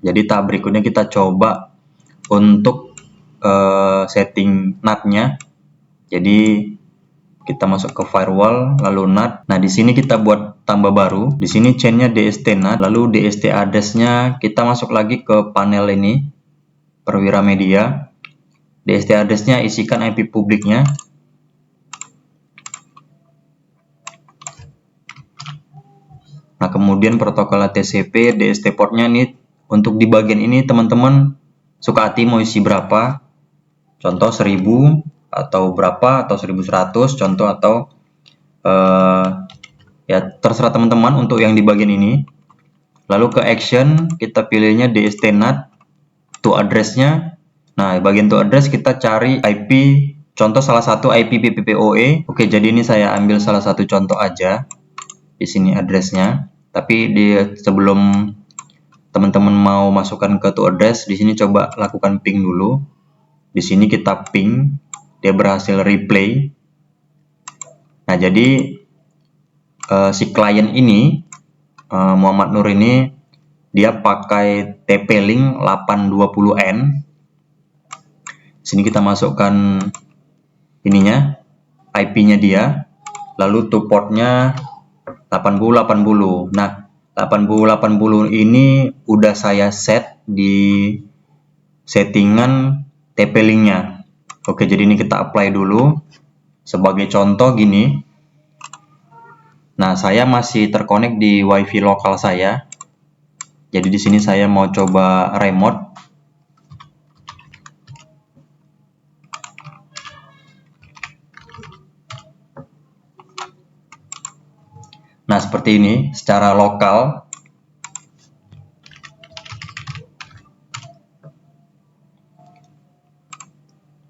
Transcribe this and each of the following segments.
Jadi tahap berikutnya kita coba untuk setting NAT-nya. Jadi kita masuk ke firewall, lalu NAT. Nah, di sini kita buat tambah baru. Di sini chain-nya DST NAT, lalu DST address-nya kita masuk lagi ke panel ini, Perwira Media. DST address-nya isikan IP publiknya. Nah, kemudian protokol TCP, DST port-nya nih. Untuk di bagian ini teman-teman suka hati mau isi berapa. Contoh 1000 atau berapa, atau 1100 contoh, atau ya terserah teman-teman untuk yang di bagian ini. Lalu ke action kita pilihnya DST NAT, to address-nya. Nah, bagian to address kita cari IP, contoh salah satu IP PPPoE. Oke, jadi ini saya ambil salah satu contoh aja. Di sini address-nya. Tapi sebelum teman-teman mau masukkan ke to address, di sini coba lakukan ping dulu. Di sini kita ping, dia berhasil replay. Nah, jadi si klien ini, Muhammad Nur ini, dia pakai TP-Link 820N. Sini kita masukkan ininya, IP-nya dia, lalu to port-nya 8080. Nah, 8080 ini udah saya set di settingan TP-Link-nya. Oke, jadi ini kita apply dulu. Sebagai contoh gini. Nah, saya masih terkonek di WiFi lokal saya. Jadi di sini saya mau coba remote. Nah, seperti ini secara lokal.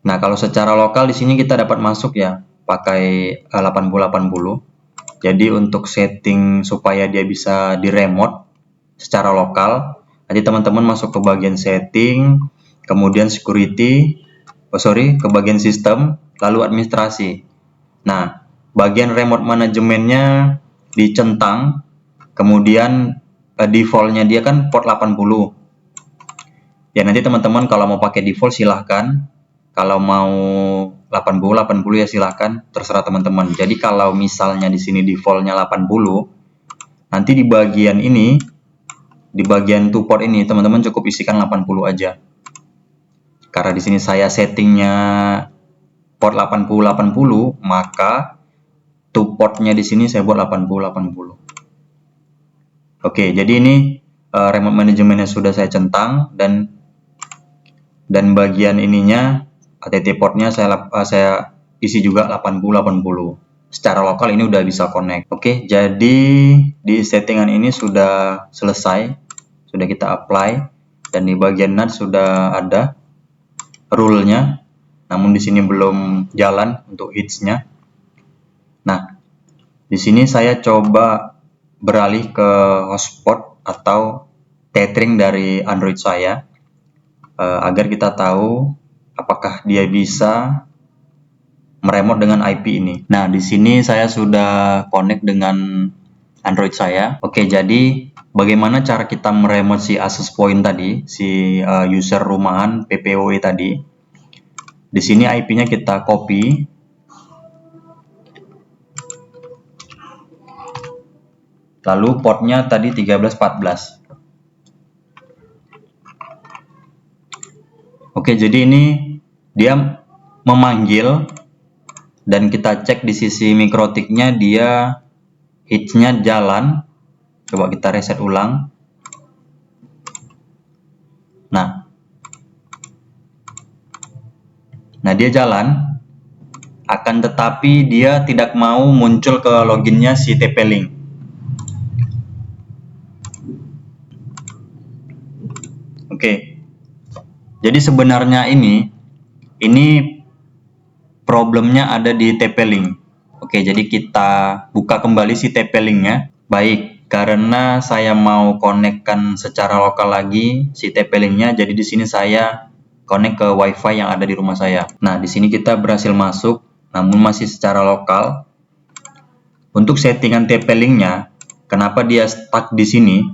Nah, kalau secara lokal di sini kita dapat masuk ya, pakai 8080. Jadi untuk setting supaya dia bisa di remote secara lokal, nanti teman-teman masuk ke bagian setting, kemudian security, ke bagian sistem, lalu administrasi. Nah, bagian remote manajemennya dicentang, kemudian default-nya dia kan port 80. Ya, nanti teman-teman kalau mau pakai default silahkan. Kalau mau 80 ya silahkan, terserah teman-teman. Jadi kalau misalnya di sini defaultnya 80, nanti di bagian ini, di bagian to port ini teman-teman cukup isikan 80 aja. Karena di sini saya settingnya port 8080, maka to portnya di sini saya buat 8080. Oke, jadi ini remote manajemennya sudah saya centang, dan bagian ininya ATT portnya saya isi juga 8080. Secara lokal ini udah bisa connect. Oke, jadi di settingan ini sudah selesai, sudah kita apply, dan di bagian NAT sudah ada rule-nya. Namun di sini belum jalan untuk hits-nya. Nah, di sini saya coba beralih ke hotspot atau tethering dari Android saya, agar kita tahu apakah dia bisa meremote dengan IP ini. Nah, di sini saya sudah connect dengan Android saya. Oke, jadi bagaimana cara kita meremote si access point tadi, si user rumahan PPoE tadi? Di sini IP-nya kita copy. Lalu portnya tadi 1314. Oke, jadi ini dia memanggil, dan kita cek di sisi mikrotiknya dia hitsnya jalan. Coba kita reset ulang. Nah dia jalan, akan tetapi dia tidak mau muncul ke loginnya si TP-Link. Oke, jadi sebenarnya ini problemnya ada di TP-Link. Oke, jadi kita buka kembali si TP-Link-nya. Baik, karena saya mau konekkan secara lokal lagi si TP-Link-nya, jadi di sini saya connect ke WiFi yang ada di rumah saya. Nah, di sini kita berhasil masuk, namun masih secara lokal. Untuk settingan TP-Link-nya, kenapa dia stuck di sini,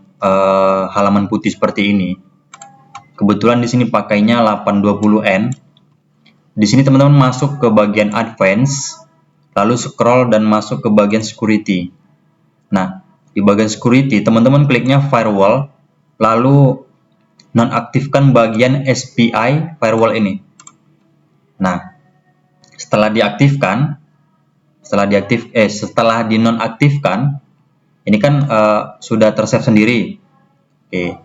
halaman putih seperti ini? Kebetulan di sini pakainya 820N. Di sini teman-teman masuk ke bagian Advanced, lalu scroll dan masuk ke bagian Security. Nah, di bagian Security teman-teman kliknya Firewall, lalu nonaktifkan bagian SPI Firewall ini. Nah, setelah dinonaktifkan, ini kan sudah tersave sendiri. Oke.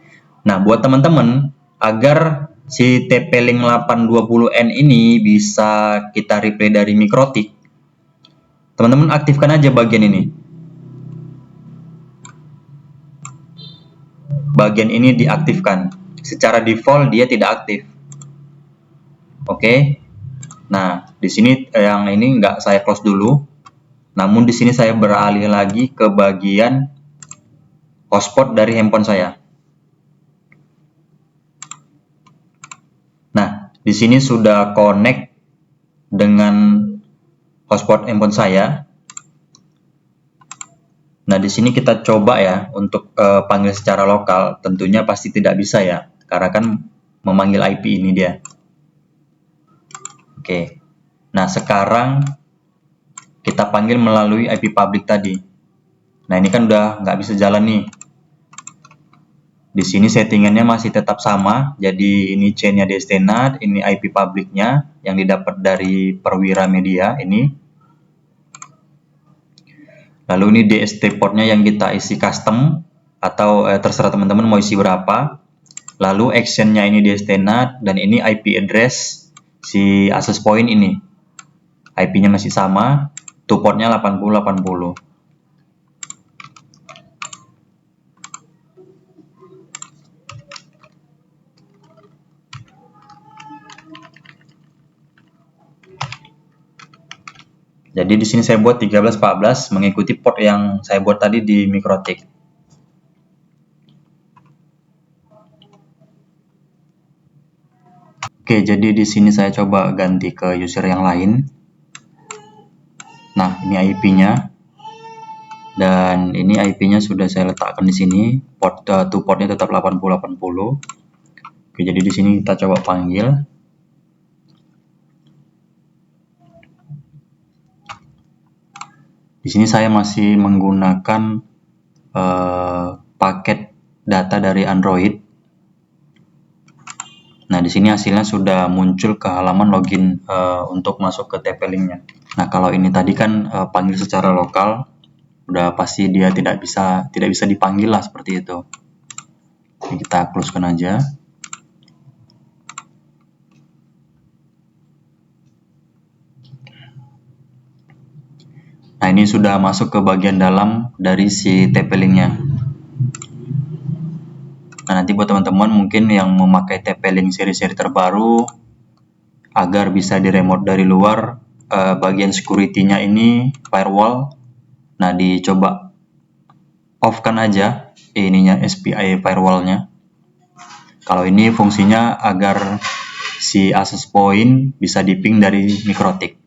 Nah, buat teman-teman agar si TP-Link 820N ini bisa kita replay dari Mikrotik, teman-teman aktifkan aja bagian ini. Bagian ini diaktifkan. Secara default dia tidak aktif. Oke. Nah, di sini yang ini nggak saya close dulu. Namun di sini saya beralih lagi ke bagian hotspot dari handphone saya. Nah, di sini sudah connect dengan hotspot handphone saya. Nah, di sini kita coba ya untuk panggil secara lokal. Tentunya pasti tidak bisa ya, karena kan memanggil IP ini dia. Oke. Nah, sekarang kita panggil melalui IP public tadi. Nah, ini kan udah nggak bisa jalan nih. Di sini settingannya masih tetap sama, jadi ini chainnya DSTNet, ini IP publicnya yang didapat dari Perwira Media ini. Lalu ini DST portnya yang kita isi custom atau terserah teman-teman mau isi berapa. Lalu actionnya ini DSTNet dan ini IP address si access point ini. IP-nya masih sama, to portnya 8080. Jadi di sini saya buat 1314 mengikuti port yang saya buat tadi di Mikrotik. Oke, jadi di sini saya coba ganti ke user yang lain. Nah, ini IP-nya. Dan ini IP-nya sudah saya letakkan di sini. To portnya tetap 8080. Oke, jadi di sini kita coba panggil. Di sini saya masih menggunakan paket data dari Android. Nah, di sini hasilnya sudah muncul ke halaman login untuk masuk ke TP-Link-nya. Nah, kalau ini tadi kan panggil secara lokal, udah pasti dia tidak bisa dipanggil lah seperti itu. Ini kita close-kan aja. Nah, ini sudah masuk ke bagian dalam dari si TP-Link-nya. Nah, nanti buat teman-teman mungkin yang memakai TP-Link seri-seri terbaru, agar bisa di-remote dari luar, bagian security-nya ini, firewall, nah dicoba off-kan aja ininya SPI firewall-nya. Kalau ini fungsinya agar si access point bisa di-ping dari Mikrotik.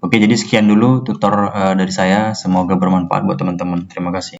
Oke, jadi sekian dulu tutor dari saya. Semoga bermanfaat buat teman-teman. Terima kasih.